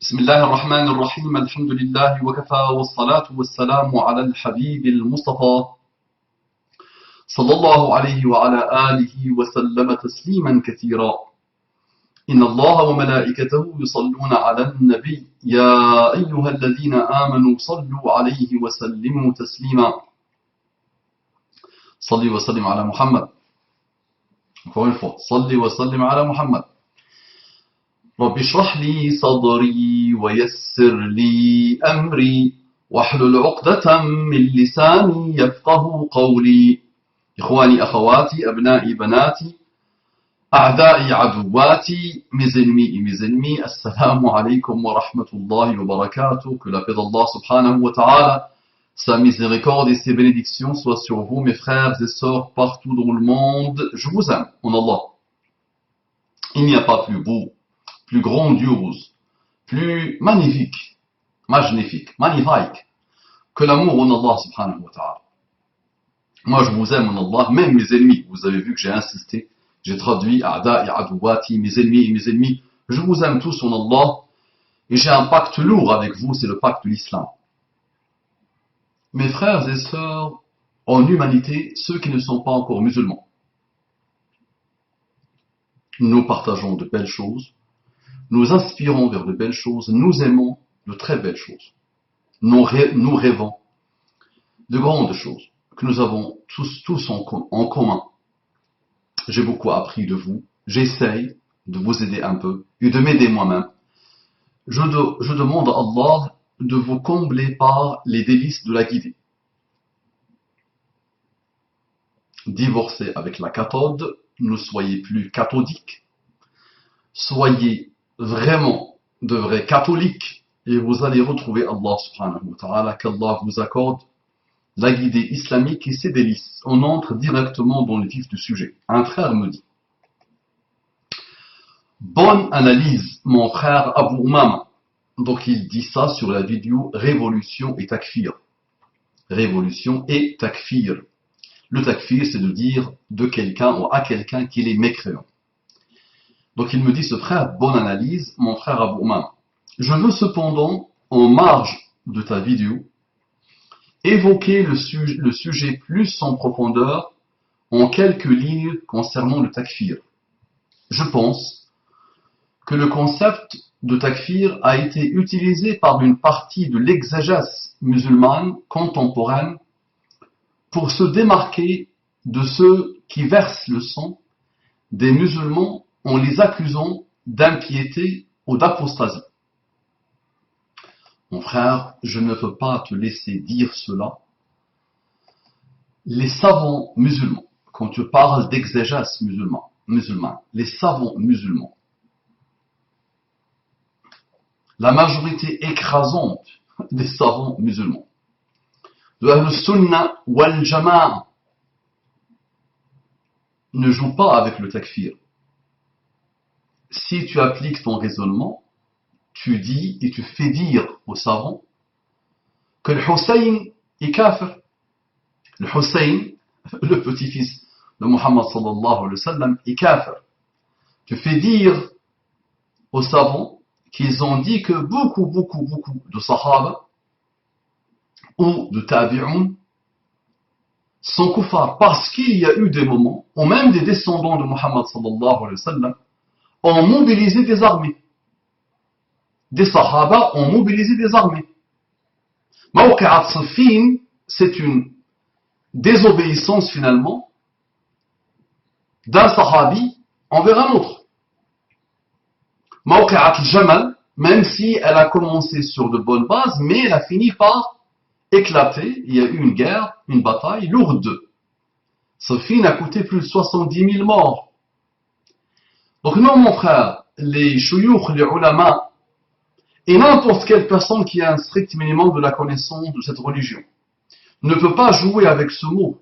بسم الله الرحمن الرحيم الحمد لله وكفى والصلاة والسلام على الحبيب المصطفى صلى الله عليه وعلى آله وسلم تسليما كثيرا إن الله وملائكته يصلون على النبي يا أيها الذين آمنوا صلوا عليه وسلموا تسليما صلي وسلم على محمد encore une fois صلي وسلم على محمد رب اشرح لي صدري ويسر لي أمري واحلل عقدة من لساني يفقه قولي إخواني أخواتي أبنائي بناتي أعدائي عدواتي mes ennemis et mes ennemis Assalamu alaikum wa rahmatullahi wa barakatuh. Que la paix d'Allah subhanahu wa ta'ala, sa miséricorde et ses bénédictions soient sur vous mes frères et sœurs partout dans le monde. Je vous aime en Allah. Il n'y a pas plus beau, plus grandiose, plus magnifique que l'amour en Allah subhanahu wa ta'ala. Moi je vous aime en Allah, même mes ennemis. Vous avez vu que j'ai insisté, j'ai traduit A'da et Adouati, mes ennemis, je vous aime tous en Allah, et j'ai un pacte lourd avec vous, c'est le pacte de l'islam. Mes frères et sœurs en humanité, ceux qui ne sont pas encore musulmans, nous partageons de belles choses, nous inspirons vers de belles choses, nous aimons de très belles choses. Nous rêvons de grandes choses que nous avons tous en commun. J'ai beaucoup appris de vous, j'essaye de vous aider un peu et de m'aider moi-même. Je demande à Allah de vous combler par les délices de la guidée. Divorcez avec la cathode, ne soyez plus cathodiques, soyez vraiment de vrais catholiques et vous allez retrouver Allah subhanahu wa ta'ala, qu'Allah vous accorde la guidée islamique et ses délices. On entre directement dans le vif du sujet. Un frère me dit: bonne analyse mon frère Abu Umama. Donc il dit ça sur la vidéo Révolution et Takfir. Révolution et Takfir. Le takfir, c'est de dire de quelqu'un ou à quelqu'un qu'il est mécréant. Donc il me dit, ce frère, bonne analyse, mon frère Abu Umama. Je veux cependant, en marge de ta vidéo, évoquer le sujet plus en profondeur en quelques lignes concernant le takfir. Je pense que le concept de takfir a été utilisé par une partie de l'exégèse musulmane contemporaine pour se démarquer de ceux qui versent le sang des musulmans en les accusant d'impiété ou d'apostasie. Mon frère, je ne peux pas te laisser dire cela. Les savants musulmans, quand tu parles d'exégèse musulmane, les savants musulmans, la majorité écrasante des savants musulmans, de Ahl-Sunnah wal Jama'a, ne joue pas avec le takfir. Si tu appliques ton raisonnement, tu dis et tu fais dire aux savants que le Hussein est kafir. Le Hussein, le petit-fils de Muhammad sallallahu alayhi wa sallam, est kafir. Tu fais dire aux savants qu'ils ont dit que beaucoup de sahaba ou de tabi'un sont kuffars parce qu'il y a eu des moments où même des descendants de Muhammad sallallahu alayhi wa sallam ont mobilisé des armées. Des sahaba ont mobilisé des armées. Mawqi'at Siffin, c'est une désobéissance finalement d'un sahabi envers un autre. Mawqi'at Jamal, même si elle a commencé sur de bonnes bases, mais elle a fini par éclater. Il y a eu une guerre, une bataille lourde. Siffin a coûté plus de 70 000 morts. Donc non mon frère, les shuyukh, les ulama, et n'importe quelle personne qui a un strict minimum de la connaissance de cette religion ne peut pas jouer avec ce mot.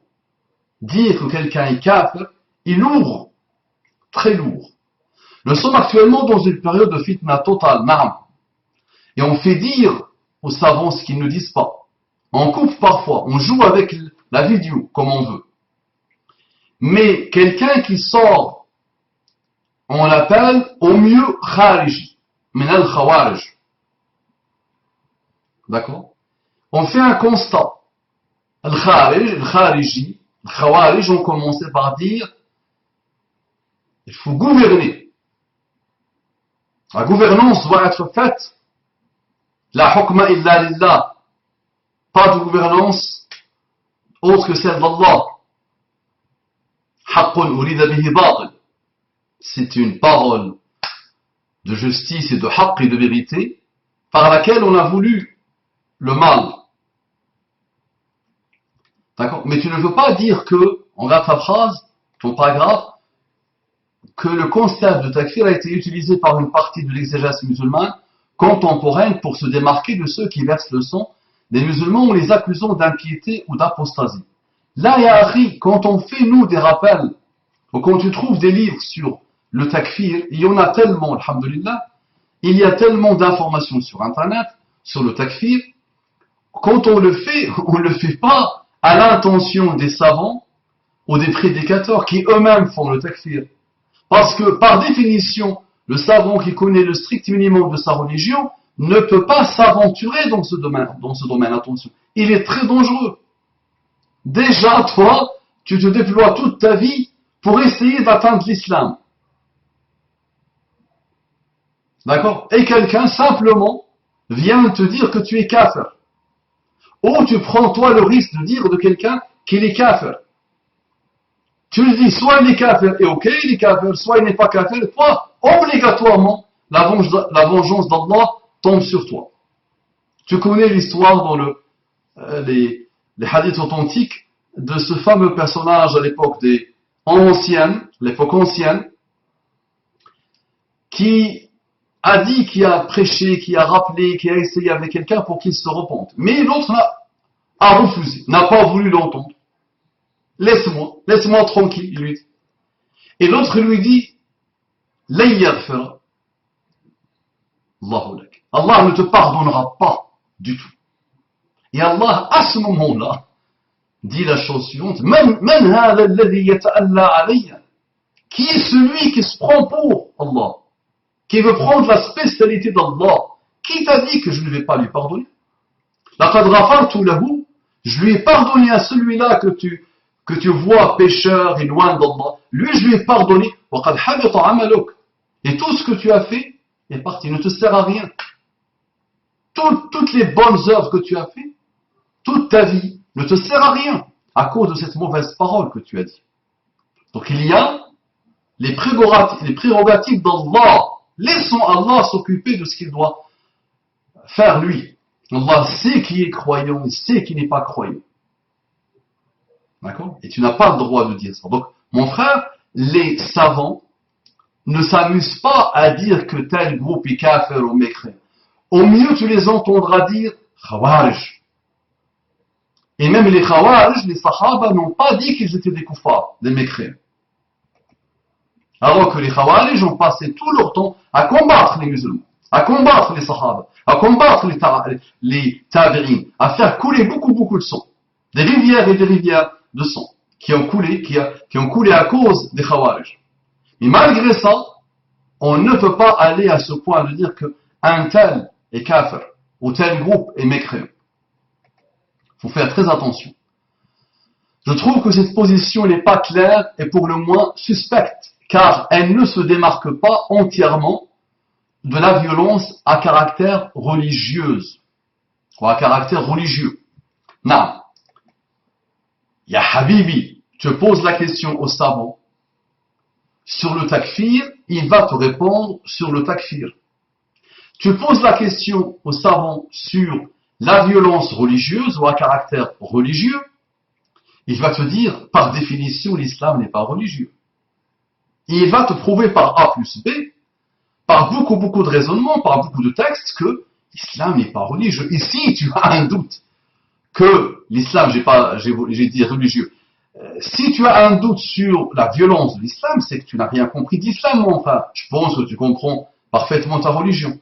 Dire que quelqu'un est kafir est lourd, très lourd. Nous sommes actuellement dans une période de fitna totale, na'am. Et on fait dire aux savants ce qu'ils ne disent pas. On coupe parfois, on joue avec la vidéo comme on veut. Mais quelqu'un qui sort, on l'appelle au mieux khariji, min al-khawarij. D'accord? On fait un constat. Al-Khariji, le Khawarij ont commencé par dire il faut gouverner. La gouvernance doit être faite. La hukma illa lillah. Pas de gouvernance autre que celle d'Allah. Haqqun urida bihi batil. C'est une parole de justice et de haqq et de vérité par laquelle on a voulu le mal. D'accord? Mais tu ne veux pas dire que, on regarde ta phrase, ton paragraphe, que le concept de takfir a été utilisé par une partie de l'exégèse musulmane contemporaine pour se démarquer de ceux qui versent le sang des musulmans ou les accusant d'impiété ou d'apostasie. Là, ya akhi, quand on fait nous des rappels, ou quand tu trouves des livres sur le takfir, il y en a tellement, alhamdulillah, il y a tellement d'informations sur internet, sur le takfir, quand on le fait pas à l'intention des savants ou des prédicateurs qui eux-mêmes font le takfir. Parce que, par définition, le savant qui connaît le strict minimum de sa religion ne peut pas s'aventurer dans ce domaine, attention. Il est très dangereux. Déjà, toi, tu te déploies toute ta vie pour essayer d'atteindre l'islam. D'accord? Et quelqu'un, simplement, vient te dire que tu es kafir. Ou tu prends, toi, le risque de dire de quelqu'un qu'il est kafir. Tu lui dis, soit il est kafir, et ok, il est kafir, soit il n'est pas kafir, et toi, obligatoirement, la vengeance d'Allah tombe sur toi. Tu connais l'histoire dans les hadiths authentiques de ce fameux personnage à l'époque l'époque ancienne, qui a dit, qui a prêché, qui a rappelé, qui a essayé avec quelqu'un pour qu'il se repente. Mais l'autre a refusé, n'a pas voulu l'entendre. Laisse-moi tranquille, il lui dit. Et l'autre lui dit, Allah ne te pardonnera pas du tout. Et Allah, à ce moment-là, dit la chose suivante, qui est celui qui se prend pour Allah, qui veut prendre la spécialité d'Allah? Qui t'a dit que je ne vais pas lui pardonner? Je lui ai pardonné à celui-là que tu vois pécheur et loin d'Allah. Lui, je lui ai pardonné. Et tout ce que tu as fait est parti, ne te sert à rien. Toutes les bonnes œuvres que tu as fait, toute ta vie, ne te sert à rien à cause de cette mauvaise parole que tu as dit. Donc il y a les prérogatives d'Allah. Laissons Allah s'occuper de ce qu'il doit faire lui. Allah sait qui est croyant et sait qui n'est pas croyant. D'accord? Et tu n'as pas le droit de dire ça. Donc, mon frère, les savants ne s'amusent pas à dire que tel groupe est kafir ou mécréant. Au mieux, tu les entendras dire Khawarij. Et même les Khawarij, les Sahaba n'ont pas dit qu'ils étaient des koufars, des mécréants. Alors que les Khawarij ont passé tout leur temps à combattre les musulmans, à combattre les Sahaba, à combattre les tabi'in, à faire couler beaucoup de sang. Des rivières et des rivières de sang qui ont coulé à cause des Khawarij. Mais malgré ça, on ne peut pas aller à ce point de dire qu'un tel est kafir ou tel groupe est mécréant. Il faut faire très attention. Je trouve que cette position n'est pas claire et pour le moins suspecte, car elle ne se démarque pas entièrement de la violence à caractère religieuse ou à caractère religieux. Non. Ya Habibi, tu poses la question au savant sur le takfir, il va te répondre sur le takfir. Tu poses la question au savant sur la violence religieuse ou à caractère religieux, il va te dire, par définition, l'islam n'est pas religieux. Et il va te prouver par A plus B, par beaucoup de raisonnements, par beaucoup de textes, que l'islam n'est pas religieux. Et si tu as un doute que l'islam, j'ai dit religieux, si tu as un doute sur la violence de l'islam, c'est que tu n'as rien compris d'islam, mon frère. Je pense que tu comprends parfaitement ta religion.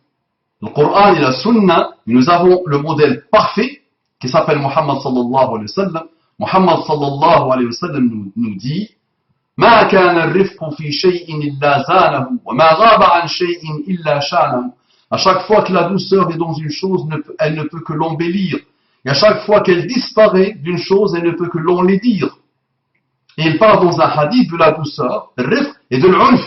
Le Coran et la Sunna, nous avons le modèle parfait qui s'appelle Muhammad sallallahu alayhi wa sallam. Muhammad sallallahu alayhi wa sallam nous dit ما كان الرفق في شيء إلا زانه وما غاب عن شيء إلا شانه À chaque fois que la douceur est dans une chose, elle ne peut que l'embellir. Et à chaque fois qu'elle disparaît d'une chose, elle ne peut que l'enlaidir. Et il parle dans un hadith de la douceur, le rifq et de l'unf.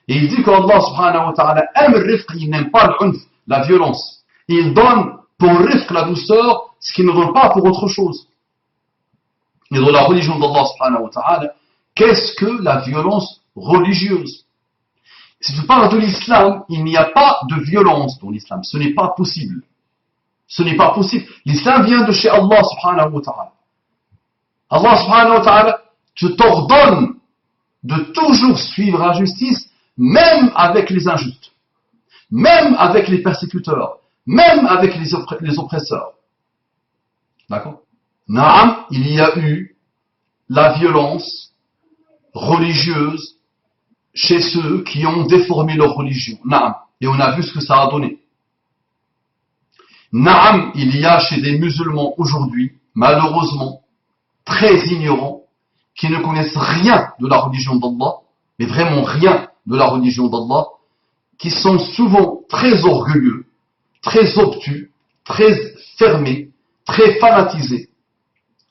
Et il dit qu'Allah subhanahu wa ta'ala aime le rifq, il n'aime pas l'unf, la violence. Et il donne pour le rifq, la douceur, ce qu'il ne donne pas pour autre chose. Et dans la religion d'Allah subhanahu wa ta'ala, qu'est-ce que la violence religieuse? Si tu parles de l'islam, il n'y a pas de violence dans l'islam. Ce n'est pas possible. Ce n'est pas possible. L'islam vient de chez Allah subhanahu wa ta'ala. Allah subhanahu wa ta'ala t'ordonne de toujours suivre la justice, même avec les injustes, même avec les persécuteurs, même avec les oppresseurs. D'accord? Naam, il y a eu la violence religieuse chez ceux qui ont déformé leur religion. Naam. Et on a vu ce que ça a donné. Naam, il y a chez des musulmans aujourd'hui, malheureusement, très ignorants, qui ne connaissent rien de la religion d'Allah, mais vraiment rien de la religion d'Allah, qui sont souvent très orgueilleux, très obtus, très fermés, très fanatisés,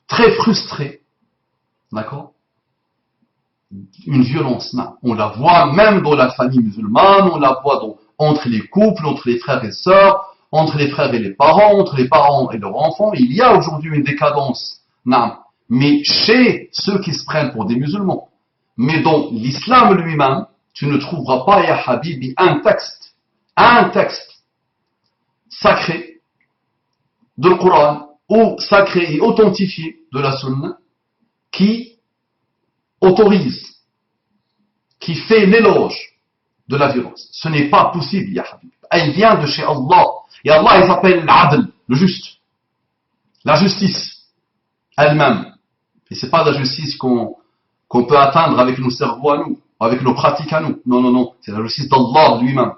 très frustrés. D'accord? Une violence, non. On la voit même dans la famille musulmane, on la voit entre les couples, entre les frères et sœurs, entre les frères et les parents, entre les parents et leurs enfants. Il y a aujourd'hui une décadence, non. Mais chez ceux qui se prennent pour des musulmans. Mais dans l'islam lui-même, tu ne trouveras pas, ya Habibi, un texte sacré de le Coran, ou sacré et authentifié de la Sunna, qui autorise, qui fait l'éloge de la violence. Ce n'est pas possible, ya Habibi. Elle vient de chez Allah. Et Allah, il s'appelle l'adl, le juste. La justice elle-même. Et c'est pas la justice qu'on peut atteindre avec nos cerveaux à nous, avec nos pratiques à nous. Non, non, non. C'est la justice d'Allah lui-même.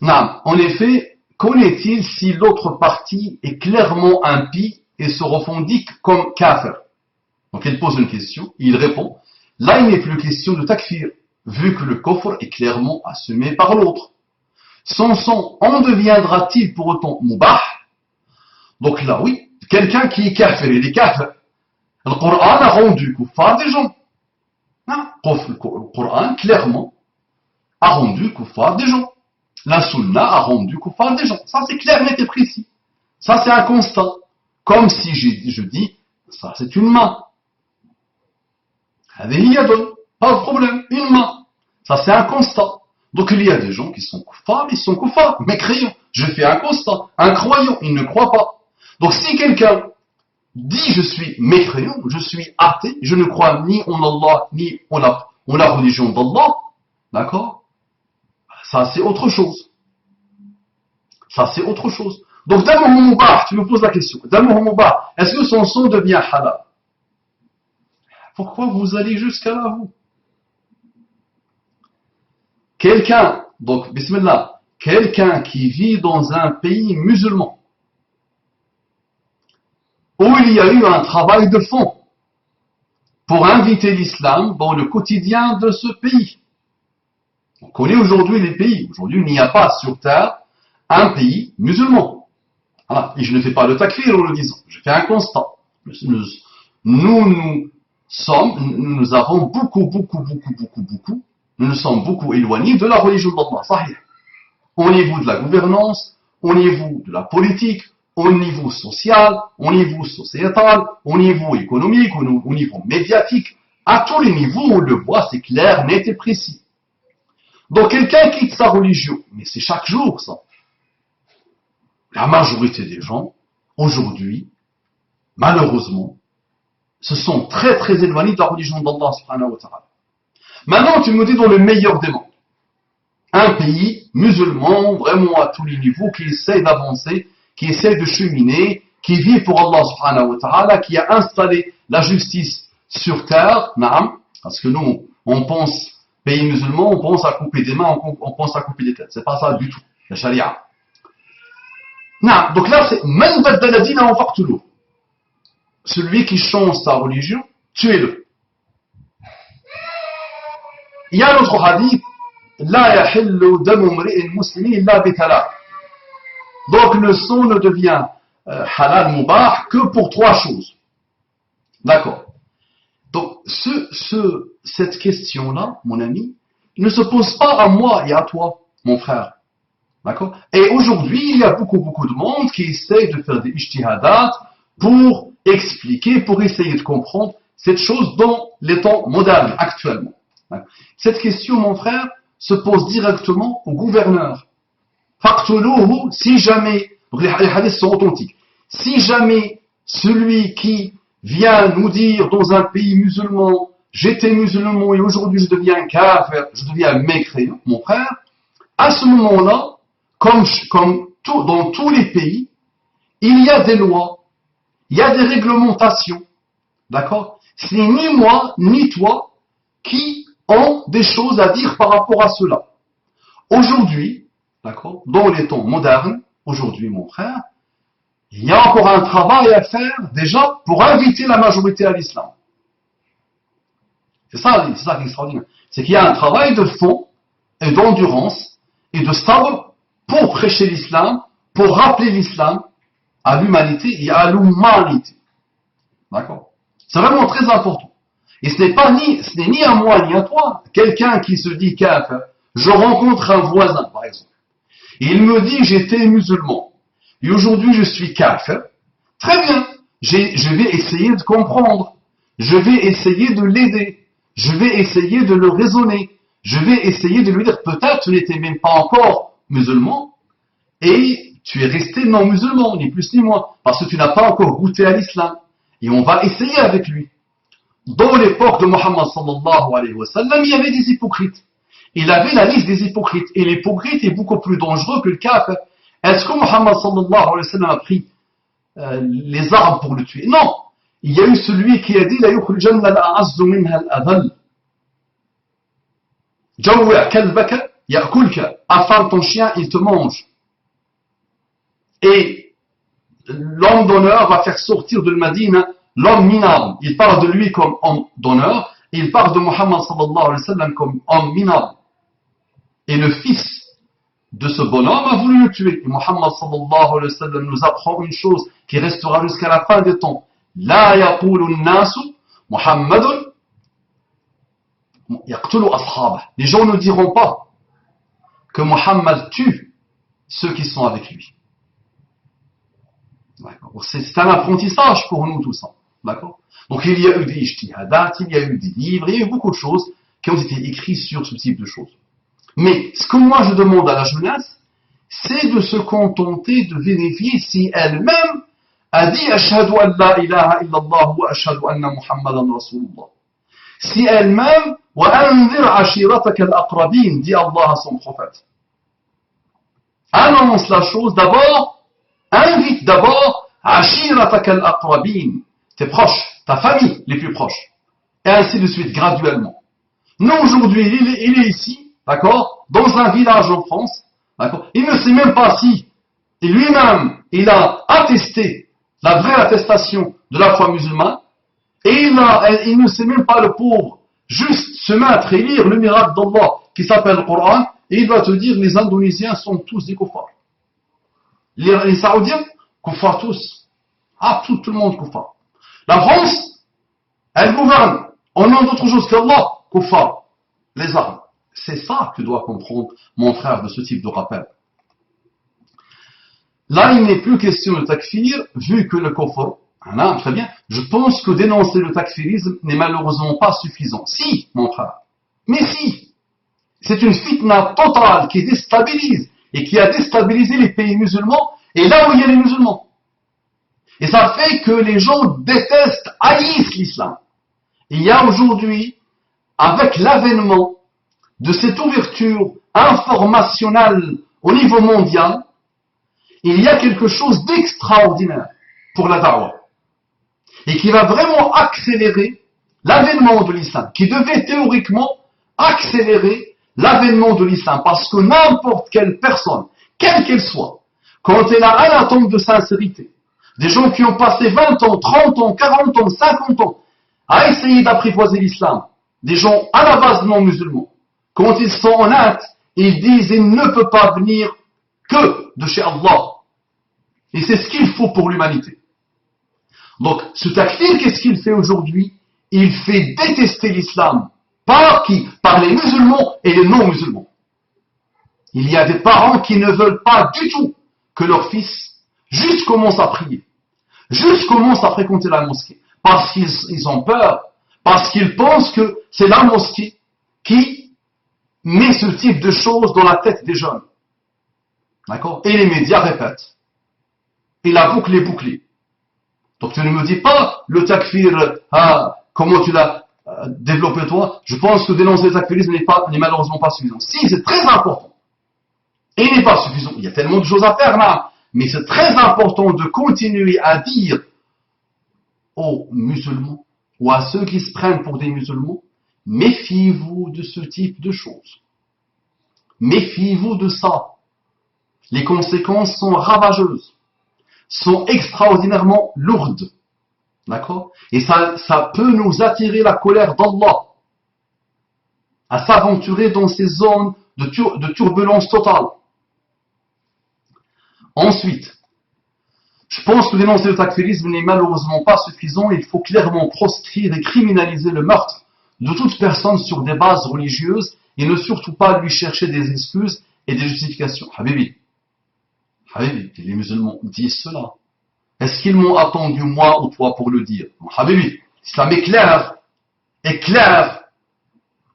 Non. En effet, qu'en est-il si l'autre partie est clairement impie et se revendique comme kafir? Donc il pose une question, il répond. Là, il n'est plus question de takfir, vu que le kufr est clairement assumé par l'autre. Son sang en deviendra-t-il pour autant mubah? Donc là, oui. Quelqu'un qui est kafir, il est kafir. Le Coran a rendu kuffar des gens. Le Coran, clairement, a rendu kuffar des gens. La Sunna a rendu kuffar des gens. Ça, c'est clair, net et précis. Ça, c'est un constat. Comme si je dis, ça, c'est une main. Pas de problème, une main. Ça, c'est un constat. Donc, il y a des gens qui sont kuffar, ils sont kuffar, mécréants. Je fais un constat. Un croyant, il ne croit pas. Donc si quelqu'un dit je suis mécréant, je suis athée, je ne crois ni en Allah, ni en la religion d'Allah, d'accord? Ça c'est autre chose. Ça c'est autre chose. Donc Damuhu Mubah, tu me poses la question, Damuhu Mubah, est-ce que son sang devient halal? Pourquoi vous allez jusqu'à là, vous? Quelqu'un, donc bismillah, quelqu'un qui vit dans un pays musulman, où il y a eu un travail de fond pour inviter l'islam dans le quotidien de ce pays. On connaît aujourd'hui les pays. Aujourd'hui, il n'y a pas sur terre un pays musulman. Voilà. Et je ne fais pas le takfir en le disant. Je fais un constat. Nous avons nous nous sommes beaucoup éloignés de la religion d'Allah. Sahih. Au niveau de la gouvernance, au niveau de la politique, au niveau social, au niveau sociétal, au niveau économique, au niveau médiatique, à tous les niveaux, on le voit, c'est clair, net et précis. Donc quelqu'un quitte sa religion, mais c'est chaque jour ça. La majorité des gens, aujourd'hui, malheureusement, se sont très très éloignés de la religion d'Allah subhanahu wa ta'ala. Maintenant, tu me dis dans le meilleur des mondes, un pays musulman, vraiment à tous les niveaux, qui essaie d'avancer, qui essaie de cheminer, qui vit pour Allah subhanahu wa ta'ala, qui a installé la justice sur terre, naam, parce que nous, on pense, pays musulman, on pense à couper des mains, on pense à couper des têtes. C'est pas ça du tout, la charia. Naam, donc là, c'est man baddala dinahu faqtuluh. Celui qui change sa religion, tuez-le. Il y a un autre hadith لا يحل دم امرئ مسلم إلا بثلاث. Donc le sang ne devient halal mubah que pour trois choses. D'accord. Donc cette question-là, mon ami, ne se pose pas à moi et à toi, mon frère. D'accord. Et aujourd'hui, il y a beaucoup de monde qui essaye de faire des ijtihadat pour expliquer, pour essayer de comprendre cette chose dans les temps modernes, actuellement. Cette question, mon frère, se pose directement au gouverneur. Faqtuluhu, si jamais, les hadiths sont authentiques, si jamais celui qui vient nous dire dans un pays musulman, j'étais musulman et aujourd'hui je deviens kafir, je deviens mécréant, mon frère, à ce moment-là, comme dans tous les pays, il y a des lois, il y a des réglementations, d'accord? Ce n'est ni moi, ni toi qui ont des choses à dire par rapport à cela. Aujourd'hui, d'accord, dans les temps modernes, aujourd'hui mon frère, il y a encore un travail à faire déjà pour inviter la majorité à l'islam. C'est ça qui est extraordinaire. C'est qu'il y a un travail de fond et d'endurance et de sabr pour prêcher l'islam, pour rappeler l'islam à l'humanité et à l'humanité. D'accord? C'est vraiment très important. Et ce n'est ni à moi ni à toi. Quelqu'un qui se dit kafir, je rencontre un voisin, par exemple, et il me dit j'étais musulman, et aujourd'hui je suis kafir. Très bien, je vais essayer de comprendre, je vais essayer de l'aider, je vais essayer de le raisonner, je vais essayer de lui dire peut-être tu n'étais même pas encore musulman, et tu es resté non musulman, ni plus ni moins, parce que tu n'as pas encore goûté à l'islam. Et on va essayer avec lui. Dans l'époque de Mohammed sallallahu alayhi wa sallam, il y avait des hypocrites. Il avait la liste des hypocrites. Et l'hypocrite est beaucoup plus dangereux que le kafir. Est-ce que Mohammed sallallahu alayhi wa sallam a pris les armes pour le tuer? Non. Il y a eu celui qui a dit la yukhrijanna al-a'azzu minha al-adhall. Jawwa' kalbaka ya'kulka. Afin ton chien, il te mange. Et l'homme d'honneur va faire sortir de Médine l'homme minable. Il parle de lui comme homme d'honneur, et il parle de Mohammed sallallahu alayhi wa sallam comme homme minable. Et le fils de ce bonhomme a voulu le tuer. Et Mohammed sallallahu alayhi wa sallam nous apprend une chose qui restera jusqu'à la fin des temps. La yaqulu an-nasu Muhammadun yaqtulu ashabah. Les gens ne diront pas que Mohammed tue ceux qui sont avec lui. C'est un apprentissage pour nous tout ça. D'accord? Donc il y a eu des ijtihadat, il y a eu des livres, il y a eu beaucoup de choses qui ont été écrites sur ce type de choses. Mais ce que moi je demande à la jeunesse, c'est de se contenter de vérifier si elle-même a dit Ashhadu an la ilaha illallah wa ashhadu anna Muhammadan Rasulullah. Si elle-même, wa anzir ashirataka al-aqrabin, dit Allah à son prophète. Annonce la chose d'abord. Invite d'abord Ashiratak al-aqrabin, tes proches, ta famille les plus proches. Et ainsi de suite, graduellement. Nous, aujourd'hui, il est ici, d'accord, dans un village en France, d'accord. Il ne sait même pas si, et lui-même, il a attesté la vraie attestation de la foi musulmane, et il ne sait même pas, le pauvre, juste se mettre et lire le miracle d'Allah qui s'appelle le Coran, et il va te dire les Indonésiens sont tous des kuffars. Les Saoudiens, kuffar tous. Ah, tout le monde kuffar. La France, elle gouverne au nom d'autre chose qu'Allah, kuffar. Les armes. C'est ça que doit comprendre mon frère de ce type de rappel. Là, il n'est plus question de takfir, vu que le kuffar, très bien, je pense que dénoncer le takfirisme n'est malheureusement pas suffisant. Si, mon frère. Mais si. C'est une fitna totale qui déstabilise et qui a déstabilisé les pays musulmans, et là où il y a les musulmans. Et ça fait que les gens détestent, haïssent l'islam. Il y a aujourd'hui, avec l'avènement de cette ouverture informationnelle au niveau mondial, il y a quelque chose d'extraordinaire pour la da'wah. Et qui va vraiment accélérer l'avènement de l'islam, qui devait théoriquement accélérer l'avènement de l'islam, parce que n'importe quelle personne, quelle qu'elle soit, quand elle a un atome de sincérité, des gens qui ont passé 20 ans, 30 ans, 40 ans, 50 ans à essayer d'apprivoiser l'islam, des gens à la base non musulmans, quand ils sont honnêtes ils disent il ne peut pas venir que de chez Allah. Et c'est ce qu'il faut pour l'humanité. Donc, ce takfir, qu'est-ce qu'il fait aujourd'hui? Il fait détester l'islam. Par qui? Par les musulmans et les non-musulmans. Il y a des parents qui ne veulent pas du tout que leur fils juste commence à prier, juste commence à fréquenter la mosquée, parce qu'ils ont peur, parce qu'ils pensent que c'est la mosquée qui met ce type de choses dans la tête des jeunes. D'accord? Et les médias répètent. Et la boucle est bouclée. Donc tu ne me dis pas le takfir, comment tu l'as développé toi. Je pense que dénoncer le takfirisme n'est malheureusement pas suffisant. Si, c'est très important. Et il n'est pas suffisant. Il y a tellement de choses à faire là. Mais c'est très important de continuer à dire aux musulmans ou à ceux qui se prennent pour des musulmans, méfiez-vous de ce type de choses. Méfiez-vous de ça. Les conséquences sont ravageuses, sont extraordinairement lourdes. D'accord? Et ça peut nous attirer la colère d'Allah à s'aventurer dans ces zones de turbulence totale. Ensuite, je pense que dénoncer le takfirisme n'est malheureusement pas suffisant. Il faut clairement proscrire et criminaliser le meurtre de toute personne sur des bases religieuses et ne surtout pas lui chercher des excuses et des justifications. Habibi, les musulmans disent cela. Est-ce qu'ils m'ont attendu moi ou toi pour le dire? Habibi, l'islam est clair.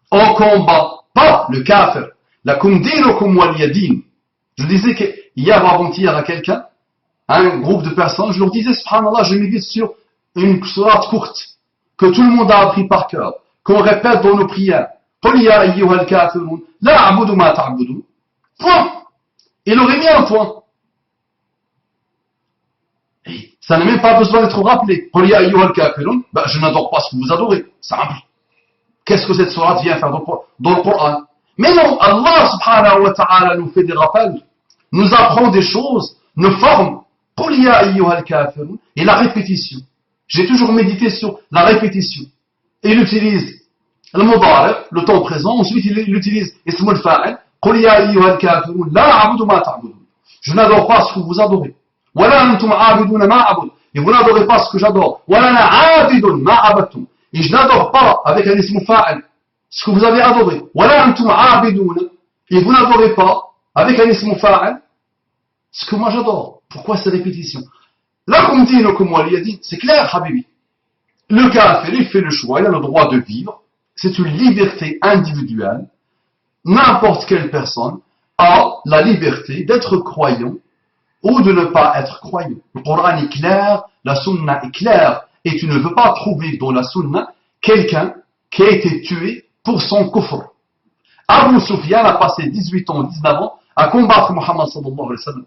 On combat pas le kafir. Lakum dinukum waliyadin. Je disais que hier ou avant-hier à quelqu'un, un groupe de personnes, je leur disais, subhanallah, je médite sur une sourate courte, que tout le monde a appris par cœur, qu'on répète dans nos prières. Qul ya ayyuhal kafirun, la a'budu ma ta'budun. Point. Il aurait mis un point. Et ça n'a même pas besoin d'être rappelé. Qul ya ayyuhal kafirun, je n'adore pas ce que vous adorez. Simple. Qu'est-ce que cette sourate vient faire dans le Coran? Mais non, Allah subhanahu wa ta'ala nous fait des rappels, nous apprend des choses, nous forme. Qul ya ayyuhal kafirun, et la répétition. J'ai toujours médité sur la répétition. Et il utilise le mudari', le temps présent, ensuite il utilise ism al-fa'il. Qul ya ayyuhal kafirun, la a'budu ma ta'budun. Je n'adore pas ce que vous adorez. Wa la antum 'abiduna ma a'budu. Et vous n'adorez pas ce que j'adore. Wa la ana 'abidun ma 'abadtum. Et je n'adore pas avec un ism fa'il ce que vous avez adoré. Wala antum 'abidun. Et vous n'adorez pas avec un ism fa'il ce que moi j'adore. Pourquoi ces répétitions? Lakum dinukum waliyadin, c'est clair, habibi. Le kafir, il fait le choix, il a le droit de vivre. C'est une liberté individuelle. N'importe quelle personne a la liberté d'être croyant ou de ne pas être croyant. Le Coran est clair, la sunna est claire. Et tu ne veux pas trouver dans la sunna quelqu'un qui a été tué pour son kufr. Abu Sufyan a passé 18 ans, 19 ans à combattre Muhammad sallallahu alayhi wa sallam.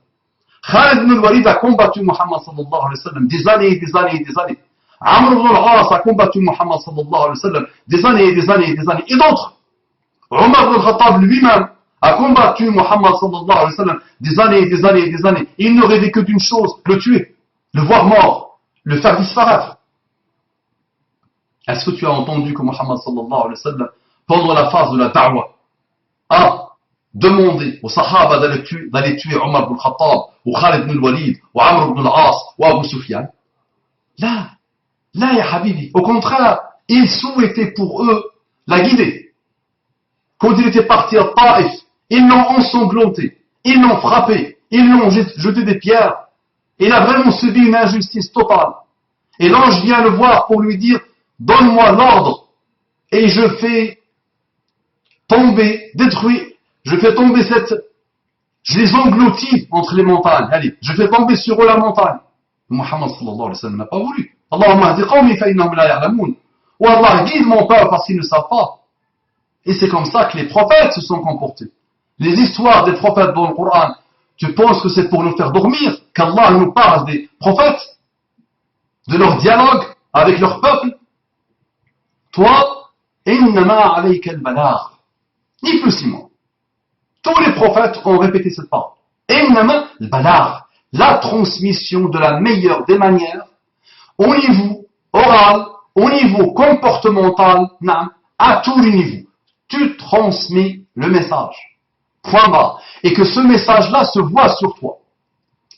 Khalid ibn al-Walid a combattu Muhammad sallallahu alayhi wa sallam des années et des années et des années. Amr ibn al-As a combattu Muhammad sallallahu alayhi wa sallam des années et des années et des années. Et d'autres. Omar ibn al-Khattab lui-même a combattu Muhammad sallallahu alayhi wa sallam des années et des années et des années. Il ne rêvait que d'une chose, le tuer, le voir mort, le faire disparaître. Est-ce que tu as entendu que Muhammad sallallahu alayhi wa sallam, pendant la phase de la da'wah, a demandé aux sahaba d'aller tuer Omar ibn Khattab, ou Khalid ibn al-Walid, ou Amr ibn al-As, ou Abu Sufyan? Là, ya habibi. Au contraire, il souhaitait pour eux la guider. Quand il était parti à Taïf, ils l'ont ensanglanté, ils l'ont frappé, ils l'ont jeté des pierres. Il a vraiment subi une injustice totale. Et l'ange vient le voir pour lui dire, donne-moi l'ordre et je fais tomber, détruire, je les engloutis entre les montagnes. Allez, je fais tomber sur eux la montagne. Muhammad sallallahu alayhi wa sallam n'a pas voulu. Allahumma hdi qawmi fa innahum la ya'lamun. Ou Allah guide mon peuple parce qu'ils ne savent pas. Et c'est comme ça que les prophètes se sont comportés. Les histoires des prophètes dans le Coran, tu penses que c'est pour nous faire dormir qu'Allah nous parle des prophètes, de leur dialogue avec leur peuple? Toi, innama alayka al-balagh. Ni plus ni moins. Tous les prophètes ont répété cette parole. Innama al-balagh. La transmission de la meilleure des manières, au niveau oral, au niveau comportemental, à tous les niveaux. Tu transmets le message. point barre, et que ce message-là se voit sur toi.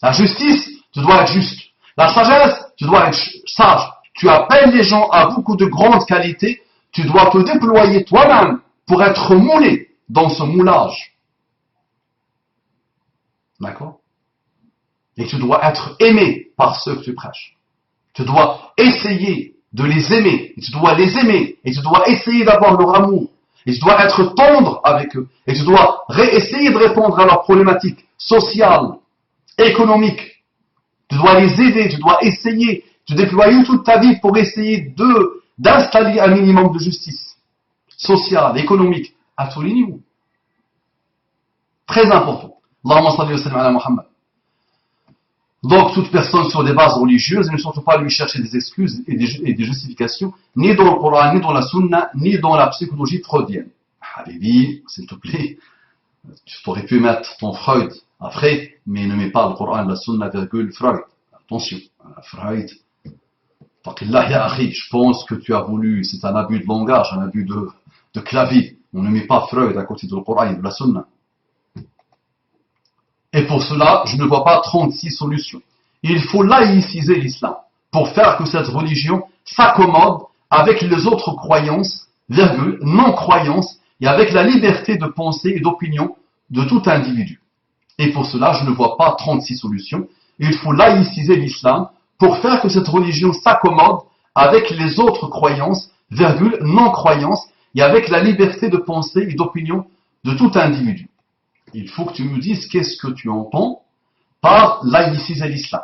La justice, tu dois être juste. La sagesse, tu dois être sage. Tu appelles les gens à beaucoup de grandes qualités, tu dois te déployer toi-même pour être moulé dans ce moulage. D'accord? Et tu dois être aimé par ceux que tu prêches. Tu dois essayer de les aimer, et tu dois les aimer, et tu dois essayer d'avoir leur amour, et tu dois être tendre avec eux, et tu dois essayer de répondre à leurs problématiques sociales, économiques. Tu dois les aider, tu dois essayer, tu déploies toute ta vie pour essayer d'installer un minimum de justice sociale, économique, à tous les niveaux. Très important. Allahumma salli wa sallim ala Muhammad. Donc, toute personne sur des bases religieuses, ne surtout pas lui chercher des excuses et des justifications, ni dans le Coran, ni dans la Sunna, ni dans la psychologie freudienne. Habibi, s'il te plaît, tu aurais pu mettre ton Freud après, mais ne mets pas le Coran, la Sunna, virgule, Freud. Attention, Freud. Faqillah ya akhi, je pense que tu as voulu, c'est un abus de langage, un abus de clavier. On ne met pas Freud à côté du Coran et de la Sunna. Et pour cela, je ne vois pas 36 solutions. Il faut laïciser l'islam pour faire que cette religion s'accommode avec les autres croyances, virgule, non-croyances, et avec la liberté de pensée et d'opinion de tout individu. Et pour cela, je ne vois pas 36 solutions. Il faut laïciser l'islam pour faire que cette religion s'accommode avec les autres croyances, virgule, non-croyances, et avec la liberté de pensée et d'opinion de tout individu. Il faut que tu me dises qu'est-ce que tu entends par laïciser l'islam.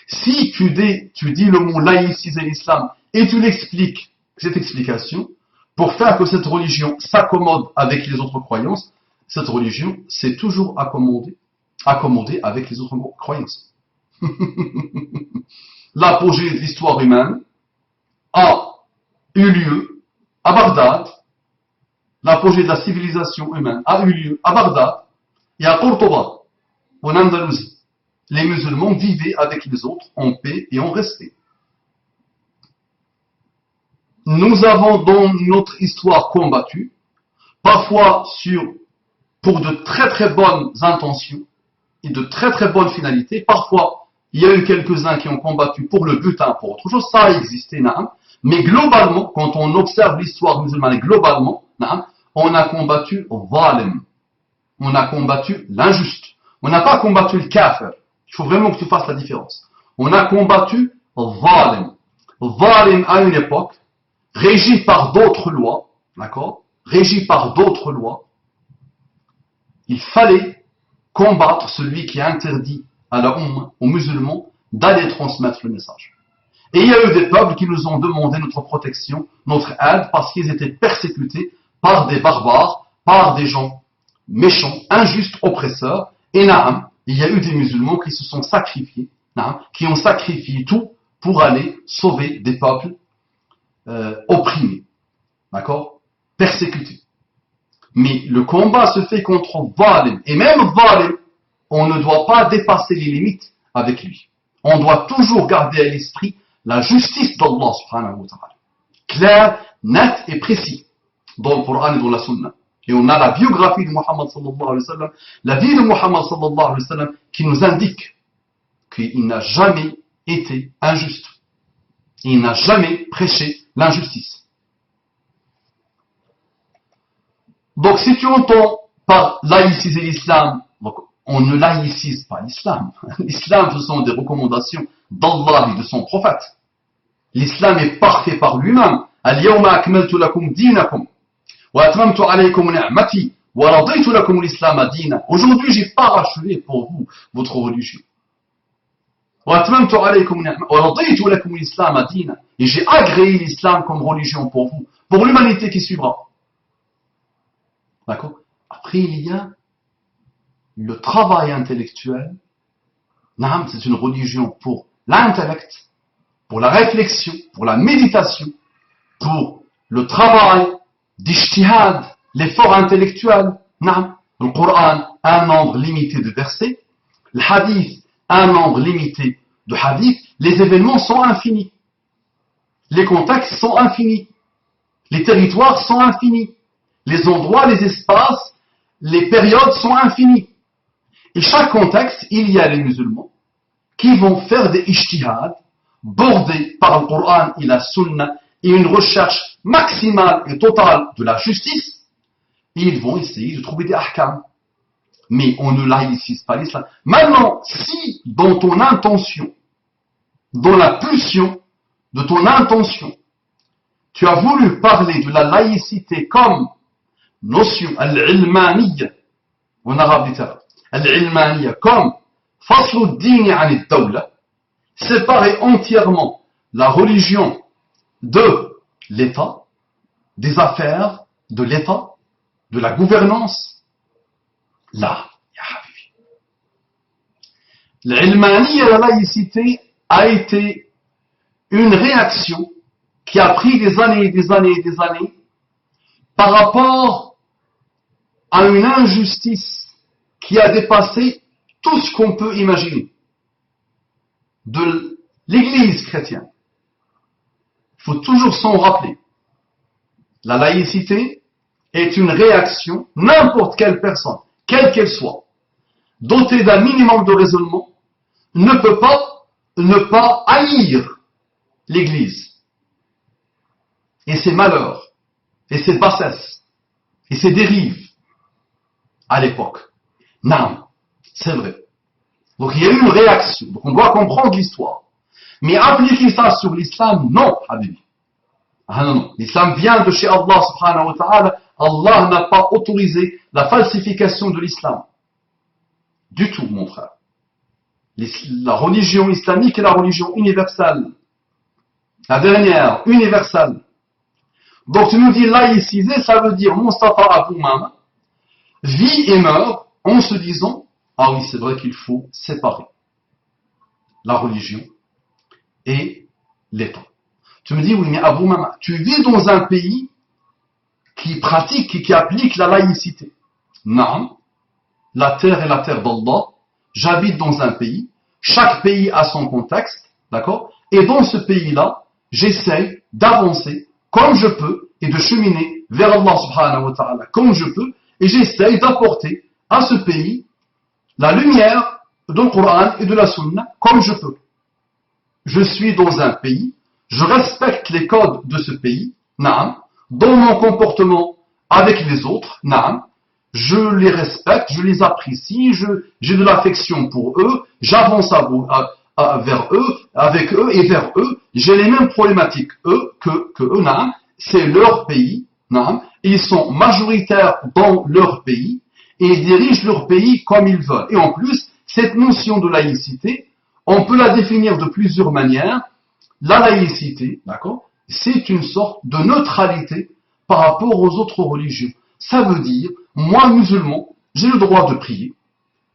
Si tu dis le mot laïciser l'islam et tu l'expliques, cette explication, pour faire que cette religion s'accommode avec les autres croyances, cette religion s'est toujours accommodée avec les autres croyances. L'apogée de l'histoire humaine a eu lieu à Bagdad. L'apogée de la civilisation humaine a eu lieu à Bagdad et à Cordoba, en Andalousie. Les musulmans vivaient avec les autres en paix et en respect. Nous avons dans notre histoire combattu, parfois pour de très très bonnes intentions et de très très bonnes finalités. Parfois, il y a eu quelques-uns qui ont combattu pour le butin, pour autre chose. Ça a existé, mais globalement, quand on observe l'histoire musulmane, globalement, on a combattu Zalim. On a combattu l'injuste. On n'a pas combattu le kafir. Il faut vraiment que tu fasses la différence. On a combattu Zalim. Zalim à une époque, régi par d'autres lois, d'accord? Régi par d'autres lois, il fallait combattre celui qui interdit à la Ummah, aux musulmans, d'aller transmettre le message. Et il y a eu des peuples qui nous ont demandé notre protection, notre aide, parce qu'ils étaient persécutés par des barbares, par des gens méchants, injustes, oppresseurs. Et il y a eu des musulmans qui se sont sacrifiés, qui ont sacrifié tout pour aller sauver des peuples opprimés, d'accord, persécutés. Mais le combat se fait contre Zalim. Et même Zalim, on ne doit pas dépasser les limites avec lui. On doit toujours garder à l'esprit la justice d'Allah subhanahu wa ta'ala. Clair, net et précis dans le Coran et dans la Sunna. Et on a la biographie de Muhammad sallallahu alayhi wa sallam, la vie de Muhammad sallallahu alayhi wa sallam, qui nous indique qu'il n'a jamais été injuste. Il n'a jamais prêché l'injustice. Donc si tu entends par laïciser l'islam, donc on ne laïcise pas l'islam. L'islam, ce sont des recommandations d'Allah et de son prophète. L'islam est parfait par lui-même. Al-yawma akmaltu lakum dinakum wa atmamtu alaykum ni'mati wa raditu lakum l'islam dina. Aujourd'hui, j'ai parachevé pour vous votre religion. Wa atmamtu alaykum ni'mati wa raditu lakum l'islam dina. Et j'ai agréé l'islam comme religion pour vous, pour l'humanité qui suivra. D'accord? Après, il y a le travail intellectuel. C'est une religion pour l'intellect, pour la réflexion, pour la méditation, pour le travail d'ijtihad, l'effort intellectuel. Le Coran, un nombre limité de versets. Le hadith, un nombre limité de hadiths. Les événements sont infinis. Les contextes sont infinis. Les territoires sont infinis. Les endroits, les espaces les périodes sont infinies. Et chaque contexte, il y a les musulmans qui vont faire des ijtihad, bordés par le Coran et la Sunna, et une recherche maximale et totale de la justice, et ils vont essayer de trouver des ahkam. Mais on ne laïcise pas l'islam. Maintenant, si dans ton intention, dans la pulsion de ton intention, tu as voulu parler de la laïcité comme notion, al-ilmaniyya, en arabe littéral, al-ilmaniyya, comme faslu ad-din 'an ad-dawla, séparer entièrement la religion de l'État, des affaires de l'État, de la gouvernance. Là, ya habibi. L'ilmaniyya, la laïcité, a été une réaction qui a pris des années et des années et des années par rapport à une injustice qui a dépassé tout ce qu'on peut imaginer de l'Église chrétienne. Il faut toujours s'en rappeler. La laïcité est une réaction, n'importe quelle personne, quelle qu'elle soit, dotée d'un minimum de raisonnement, ne peut pas ne pas haïr l'Église. Et ses malheurs, et ses bassesses, et ses dérives à l'époque. Non, c'est vrai. Donc il y a eu une réaction. Donc on doit comprendre l'histoire. Mais appliquer ça sur l'islam, non, habibi. Ah non, non. L'islam vient de chez Allah subhanahu wa ta'ala. Allah n'a pas autorisé la falsification de l'islam. Du tout, mon frère. La religion islamique est la religion universelle. La dernière, universelle. Donc tu nous dis laïciser, ça veut dire Mustafa Abou Mama vit et meurt en se disant, ah oui, c'est vrai qu'il faut séparer la religion et l'État. Tu me dis, oui, mais Abou Mama, tu vis dans un pays qui pratique, qui applique la laïcité. Non, la terre est la terre d'Allah. J'habite dans un pays. Chaque pays a son contexte, d'accord? Et dans ce pays-là, j'essaye d'avancer comme je peux et de cheminer vers Allah subhanahu wa ta'ala comme je peux, et j'essaye d'apporter à ce pays la lumière du Coran et de la Sunna comme je peux. Je suis dans un pays, je respecte les codes de ce pays, naam, dans mon comportement avec les autres, naam, je les respecte, je les apprécie, j'ai de l'affection pour eux, j'avance vers eux, avec eux et vers eux, j'ai les mêmes problématiques que eux, naam, c'est leur pays, naam, ils sont majoritaires dans leur pays et ils dirigent leur pays comme ils veulent. Et en plus, cette notion de laïcité, on peut la définir de plusieurs manières. La laïcité, d'accord, c'est une sorte de neutralité par rapport aux autres religions. Ça veut dire, moi musulman, j'ai le droit de prier,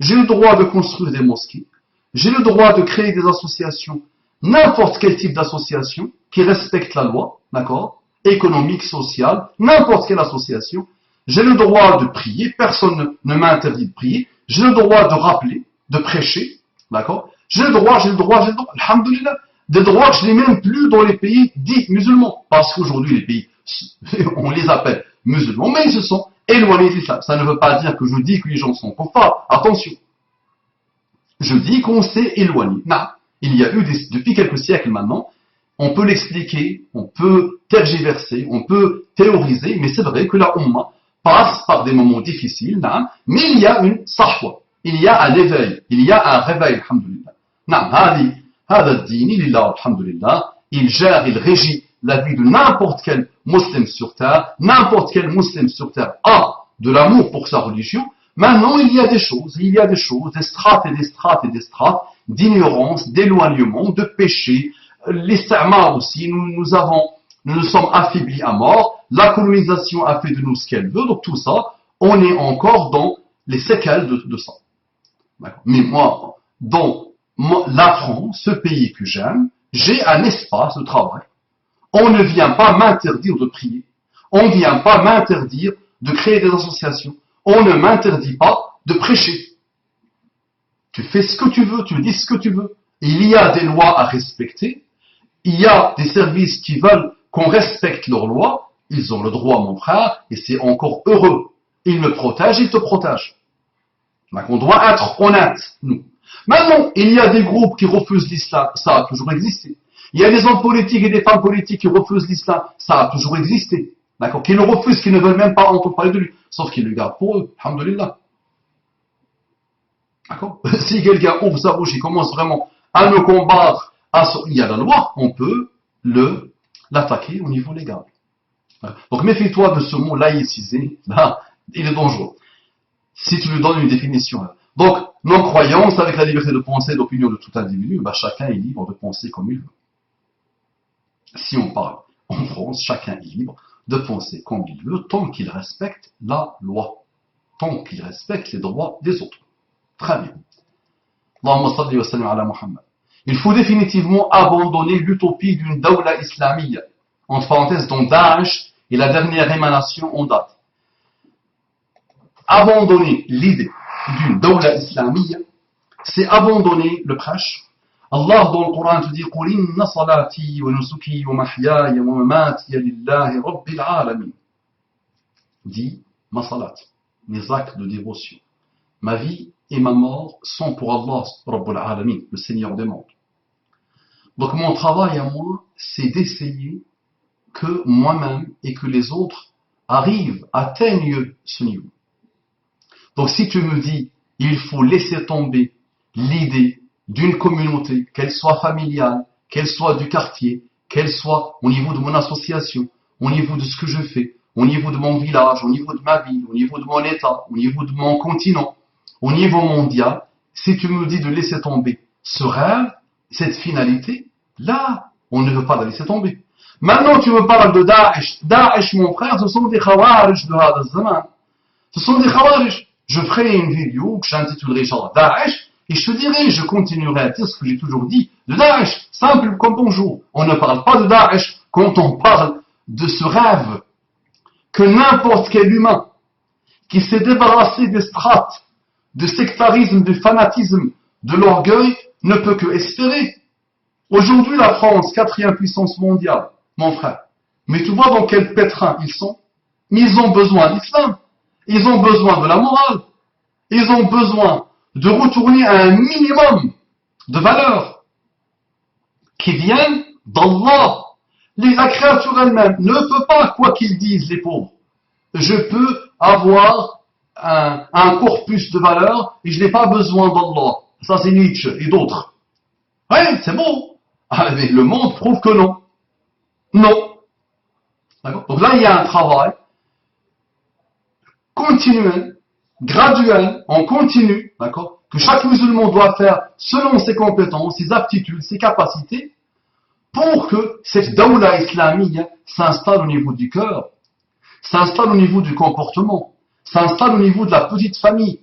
j'ai le droit de construire des mosquées, j'ai le droit de créer des associations, n'importe quel type d'association qui respecte la loi, d'accord, économique, sociale, n'importe quelle association. J'ai le droit de prier, personne ne m'interdit de prier, j'ai le droit de rappeler, de prêcher, d'accord. J'ai le droit, alhamdoulilah, des droits que je n'ai même plus dans les pays dits musulmans, parce qu'aujourd'hui les pays, on les appelle musulmans, mais ils se sont éloignés de l'islam. Ça ne veut pas dire que je dis que les gens sont kuffars, attention. Je dis qu'on s'est éloigné. Non, il y a eu, depuis quelques siècles maintenant, on peut l'expliquer, on peut tergiverser, on peut théoriser, mais c'est vrai que la Ummah passe par des moments difficiles, non, mais il y a une sahwa, il y a un éveil, il y a un réveil, alhamdoulilah. Non, هذا الدين لله الحمد لله, il gère, il régit la vie de n'importe quel musulman sur terre, n'importe quel musulman sur terre a de l'amour pour sa religion. Maintenant, il y a des choses, des strates et des strates et des strates d'ignorance, d'éloignement, de péché. L'istamar aussi, nous nous sommes affaiblis à mort, la colonisation a fait de nous ce qu'elle veut, donc tout ça, on est encore dans les séquelles de ça. Mais moi, dans la France, ce pays que j'aime, j'ai un espace de travail. On ne vient pas m'interdire de prier. On ne vient pas m'interdire de créer des associations. On ne m'interdit pas de prêcher. Tu fais ce que tu veux, tu dis ce que tu veux. Il y a des lois à respecter. Il y a des services qui veulent qu'on respecte leurs lois. Ils ont le droit, mon frère, et c'est encore heureux Il me protège, il te protège. Donc on doit être honnête, nous. Maintenant, il y a des groupes qui refusent l'islam, ça a toujours existé. Il y a des hommes politiques et des femmes politiques qui refusent l'islam, ça a toujours existé. D'accord? Qui le refusent, qui ne veulent même pas entendre parler de lui, sauf qu'ils le gardent pour eux. Alhamdulillah. D'accord? Si quelqu'un ouvre sa bouche et commence vraiment à me combattre, il y a la loi, on peut l'attaquer au niveau légal. Donc méfie-toi de ce mot laïcisé, là, il est dangereux. Si tu lui donnes une définition. Là. Donc, non-croyance avec la liberté de pensée et d'opinion de tout individu, bah, chacun est libre de penser comme il veut. Si on parle en France, chacun est libre de penser comme il veut, tant qu'il respecte la loi, tant qu'il respecte les droits des autres. Très bien. Allahumma salli wa sallim ala Muhammad. Il faut définitivement abandonner l'utopie d'une dawla islamiyya, entre parenthèses, dont Daesh est la dernière émanation en date. Abandonner l'idée d'une dawla islamiyya, c'est abandonner le prêche. Allah dans le Coran te dit قُلْ إِنَّ صَلَاتِي وَنُسُكِي وَمَحْيَايَ وَمَمَاتِيَ لِلَّهِ رَبِّ الْعَالَمِينَ. Dit ma salat, mes actes de dévotion, ma vie et ma mort sont pour Allah Rabbul Alamin, le Seigneur des mondes. Donc mon travail à moi, c'est d'essayer que moi-même et que les autres arrivent, atteignent ce niveau. Donc si tu me dis, il faut laisser tomber l'idée d'une communauté, qu'elle soit familiale, qu'elle soit du quartier, qu'elle soit au niveau de mon association, au niveau de ce que je fais, au niveau de mon village, au niveau de ma ville, au niveau de mon État, au niveau de mon continent, au niveau mondial, si tu me dis de laisser tomber ce rêve, cette finalité, là, on ne veut pas la laisser tomber. Maintenant, tu me parles de Daesh. Daesh, mon frère, ce sont des khawarij de Hada Zaman. Ce sont des khawarij. Je ferai une vidéo que j'intitulerai genre Daesh, et je te dirai, je continuerai à dire ce que j'ai toujours dit de Daesh, simple comme bonjour. On ne parle pas de Daesh quand on parle de ce rêve que n'importe quel humain qui s'est débarrassé des strates, du sectarisme, du fanatisme, de l'orgueil, ne peut que espérer. Aujourd'hui, la France, quatrième puissance mondiale, mon frère, mais tu vois dans quel pétrin ils sont? Ils ont besoin d'islam. Ils ont besoin de la morale. Ils ont besoin de retourner à un minimum de valeurs qui viennent d'Allah. La créature elle-même ne peut pas, quoi qu'ils disent les pauvres. Je peux avoir un corpus de valeurs et je n'ai pas besoin d'Allah. Ça c'est Nietzsche et d'autres. Oui, c'est beau. Ah, mais le monde prouve que non. Non. D'accord? Donc là, il y a un travail continuel, graduel, en continu, d'accord, que chaque musulman doit faire selon ses compétences, ses aptitudes, ses capacités, pour que cette dawla islamique s'installe au niveau du cœur, s'installe au niveau du comportement, s'installe au niveau de la petite famille,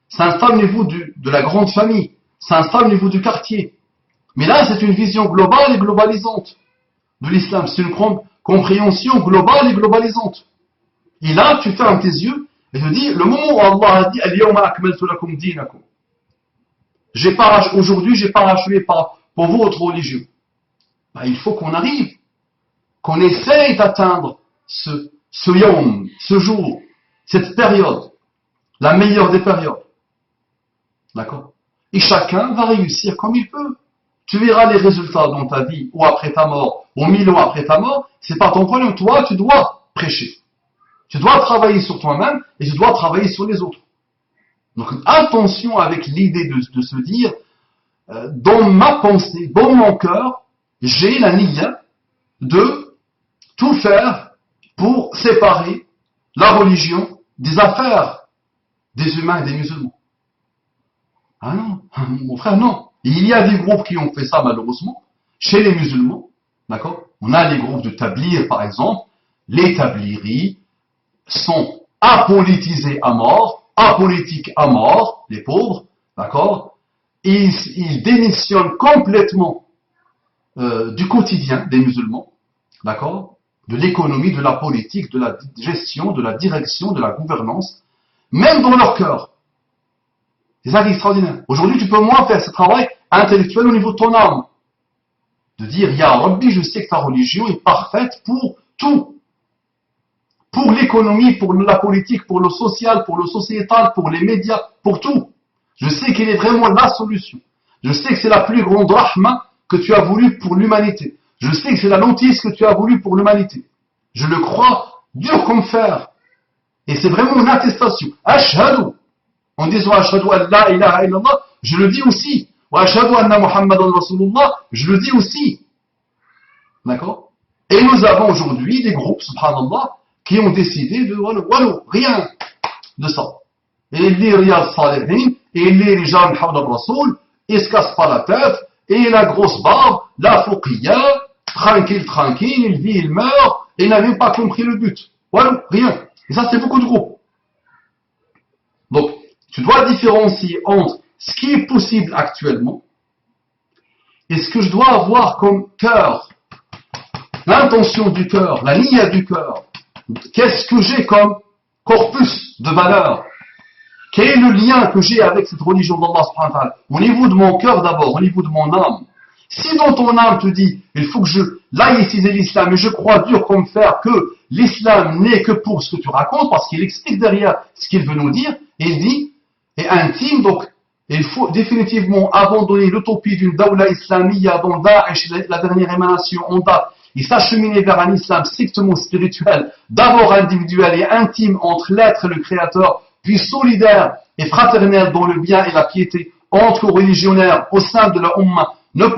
s'installe au niveau de la grande famille, s'installe au niveau du quartier. Mais là, c'est une vision globale et globalisante de l'islam. C'est une compréhension globale et globalisante. Et là, tu fermes tes yeux et te dis, le moment où Allah a dit Al-yawma akmaltu lakum dinakum. Aujourd'hui, j'ai parachevé pour votre religion. Ben, il faut qu'on arrive, qu'on essaye d'atteindre ce yawm, ce jour, cette période, la meilleure des périodes. D'accord? Et chacun va réussir comme il peut. Tu verras les résultats dans ta vie, ou après ta mort, ou 1000 ans après ta mort, c'est pas ton problème. Toi, tu dois prêcher. Tu dois travailler sur toi-même et tu dois travailler sur les autres. Donc attention avec l'idée de se dire, dans ma pensée, dans mon cœur, j'ai la niya de tout faire pour séparer la religion des affaires des humains et des musulmans. Ah non, mon frère, non. Il y a des groupes qui ont fait ça malheureusement, chez les musulmans, d'accord? On a les groupes de tablir par exemple, les tabliris sont apolitisés à mort, apolitiques à mort, les pauvres, d'accord? Ils démissionnent complètement du quotidien des musulmans, d'accord? De l'économie, de la politique, de la gestion, de la direction, de la gouvernance, même dans leur cœur. C'est ça qui est extraordinaire. Aujourd'hui, tu peux moins faire ce travail intellectuel au niveau de ton âme. De dire, Ya Rabbi, je sais que ta religion est parfaite pour tout. pour l'économie, pour la politique, pour le social, pour le sociétal, pour les médias, pour tout. Je sais qu'elle est vraiment la solution. Je sais que c'est la plus grande rahma que tu as voulu pour l'humanité. Je sais que c'est la notice que tu as voulu pour l'humanité. Je le crois dur comme fer. Et c'est vraiment une attestation. Ashhadu. En disant Ashhadu an la ilaha illallah, je le dis aussi. Wa ashhadu anna Muhammadan Rasulullah, je le dis aussi. D'accord? Et nous avons aujourd'hui des groupes, subhanallah, qui ont décidé de, rien de ça. Et il lit Riyad Salihin, et il lit Rijal Hawla Rasoul, il se casse pas la tête, et la grosse barbe, la fouqiyya, tranquille, il vit, il meurt, et il n'a même pas compris le but. Voilà, rien. Et ça, c'est beaucoup de groupes. Donc, tu dois différencier entre ce qui est possible actuellement et ce que je dois avoir comme cœur, l'intention du cœur, la niya du cœur. Qu'est-ce que j'ai comme corpus de valeurs? Quel est le lien que j'ai avec cette religion d'Allah subhanahu wa ta'ala? Au niveau de mon cœur d'abord, au niveau de mon âme. Si dans ton âme te dit, il faut que je laïcise l'islam, et je crois dur comme fer que l'islam n'est que pour ce que tu racontes, parce qu'il explique derrière ce qu'il veut nous dire, et il dit, et intime, donc, il faut définitivement abandonner l'utopie d'une dawla islamiyya dont Daesh, la dernière émanation en date, et s'acheminer vers un islam strictement spirituel, d'abord individuel et intime entre l'être et le créateur, puis solidaire et fraternel dans le bien et la piété entre religionnaires au sein de la Ummah,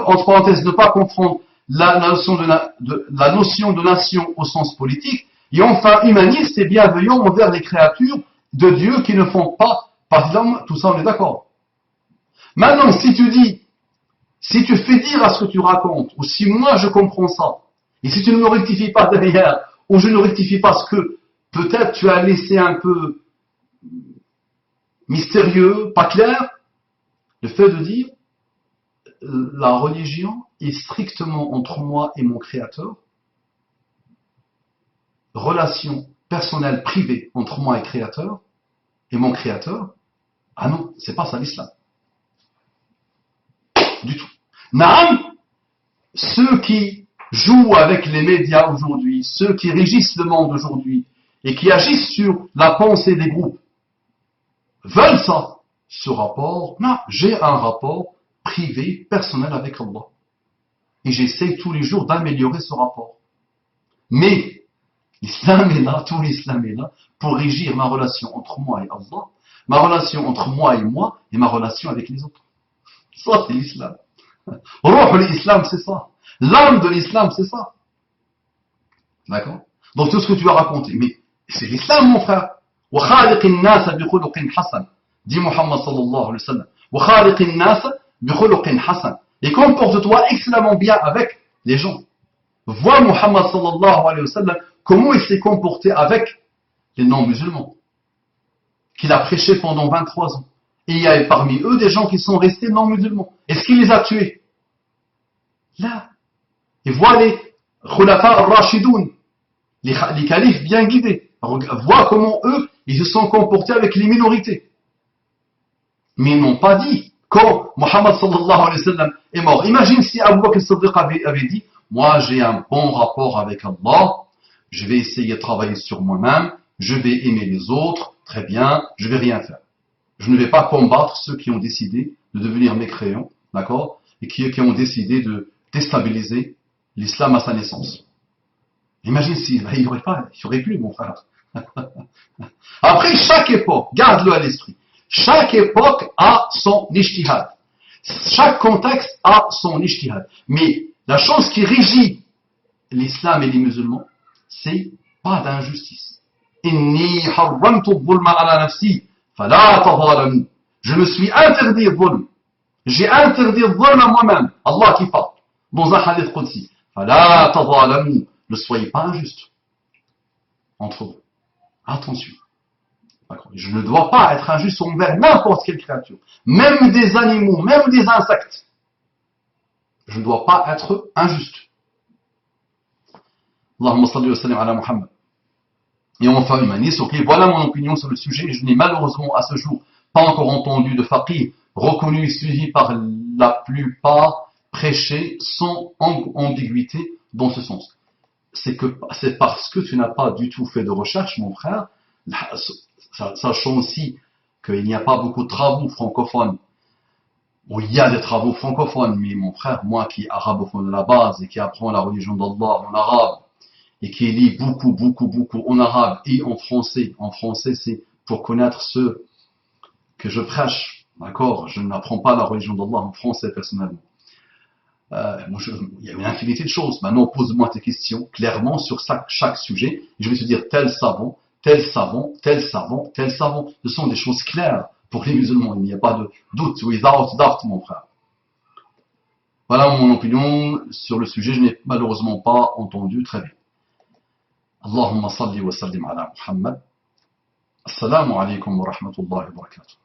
entre parenthèses, ne pas confondre la notion de nation au sens politique, et enfin humaniste et bienveillant envers les créatures de Dieu qui ne font pas partie de l'homme, tout ça on est d'accord. Maintenant, si tu fais dire à ce que tu racontes, ou si moi je comprends ça, et si tu ne me rectifies pas derrière, ou je ne rectifie pas ce que peut-être tu as laissé un peu mystérieux, pas clair, le fait de dire la religion est strictement entre moi et mon créateur, relation personnelle privée entre moi et mon créateur, ah non, c'est pas ça l'islam. Du tout. Naam, ceux qui jouent avec les médias aujourd'hui, ceux qui régissent le monde aujourd'hui et qui agissent sur la pensée des groupes, veulent ça. Ce rapport, non, j'ai un rapport privé, personnel avec Allah. Et j'essaie tous les jours d'améliorer ce rapport. Mais l'islam est là, tout l'islam est là pour régir ma relation entre moi et Allah, ma relation entre moi et ma relation avec les autres. Ça, c'est l'islam. Ruh l'islam, c'est ça. L'âme de l'islam, c'est ça. D'accord? Donc tout ce que tu as raconté, mais c'est l'islam, mon frère. وَخَالِقِ النَّاسَ بِخُلُقٍ حَسَنٍ dit Muhammad sallallahu alayhi wa sallam. وَخَالِقِ النَّاسَ بِخُلُقٍ حَسَنٍ et comporte-toi excellemment bien avec les gens. Vois Muhammad sallallahu alayhi wa sallam comment il s'est comporté avec les non-musulmans qu'il a prêché pendant 23 ans. Et il y a parmi eux des gens qui sont restés non-musulmans. Est-ce qu'il les a tués? Là. Et vois les khulafa al-rashidoun, les califes bien guidés. Vois comment eux, ils se sont comportés avec les minorités. Mais ils n'ont pas dit, quand Muhammad sallallahu alayhi wa sallam est mort. Imagine si Abu Bakr as-Siddiq avait dit, moi j'ai un bon rapport avec Allah, je vais essayer de travailler sur moi-même, je vais aimer les autres, très bien, je vais rien faire. Je ne vais pas combattre ceux qui ont décidé de devenir mécréants, d'accord, et qui ont décidé de déstabiliser l'islam à sa naissance. Imagine s'il n'y aurait pas, il n'y aurait plus, mon frère. Après, chaque époque, garde-le à l'esprit, chaque époque a son ijtihad. Chaque contexte a son ijtihad. Mais la chose qui régit l'islam et les musulmans, c'est pas d'injustice. Inni harramtu dhulma ala nafsi, fala tadhalamu. Je me suis interdit dhulm. J'ai interdit dhulm à moi-même. Allah qui parle. Dans un hadith qudsi. Fala tadhalamu. Ne soyez pas injustes entre vous. Attention. Je ne dois pas être injuste envers n'importe quelle créature. Même des animaux, même des insectes. Je ne dois pas être injuste. Allahumma salli wa sallim ala Muhammad. Et enfin humaniste, ok, voilà mon opinion sur le sujet. Je n'ai malheureusement à ce jour pas encore entendu de faqih reconnu et suivi par la plupart prêcher sans ambiguïté dans ce sens. c'est parce que tu n'as pas du tout fait de recherche, mon frère, sachant aussi qu'il n'y a pas beaucoup de travaux francophones. Bon, il y a des travaux francophones, mais mon frère, moi qui est arabophone de la base et qui apprend la religion d'Allah en arabe, et qui lit beaucoup en arabe et en français. En français, c'est pour connaître ce que je prêche. D'accord? Je n'apprends pas la religion d'Allah en français personnellement. Il y a une infinité de choses. Maintenant, pose-moi tes questions clairement sur chaque sujet. Je vais te dire tel savant, tel savant, tel savant, tel savant. Ce sont des choses claires pour les musulmans. Il n'y a pas de doute. Without doubt, mon frère. Voilà mon opinion sur le sujet. Je n'ai malheureusement pas entendu très bien. اللهم صل وسلم على محمد. السلام عليكم ورحمة الله وبركاته.